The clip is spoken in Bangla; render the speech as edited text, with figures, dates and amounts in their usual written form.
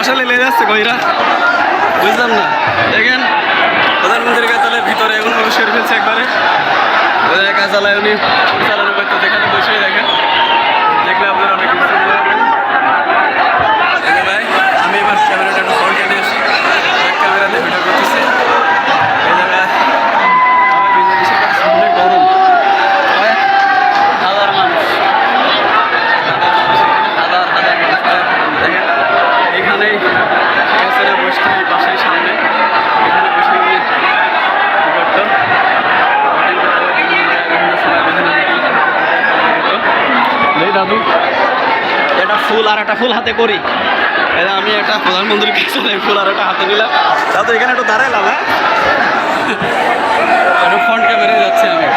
আসলে লেগে যাচ্ছে কইরা বুঝলাম না। দেখেন প্রধানমন্ত্রীর কার্যালয়ের ভিতরে এখন প্রবেশ করে ফেলছে একবারে। কার্যালয় উনি পরিচালনা করতে যেখানে বসে দেখেন, দেখলে আপনারা অনেক কিছু ভাই। আমি এবার ক্যামেরাটা একটু ফ্রন্টে নিয়ে আসি, ক্যামেরাতে ভিডিও করতেছি। এই জায়গায় সামনে গরম, হাজার মানুষ, হাজার হাজার মানুষ দেখেন। এখানেই বসতে পাশের সামনে এখানে বসে গিয়ে করতো দাদু। একটা ফুল আর একটা ফুল হাতে করি, এটা আমি একটা প্রধানমন্ত্রীর কাছে ফুল আর একটা হাতে নিলাম। দাদু এখানে একটু দাঁড়াইলাম, হ্যাঁ একটু ফ্রন্ট ক্যামেরায় যাচ্ছি আমি।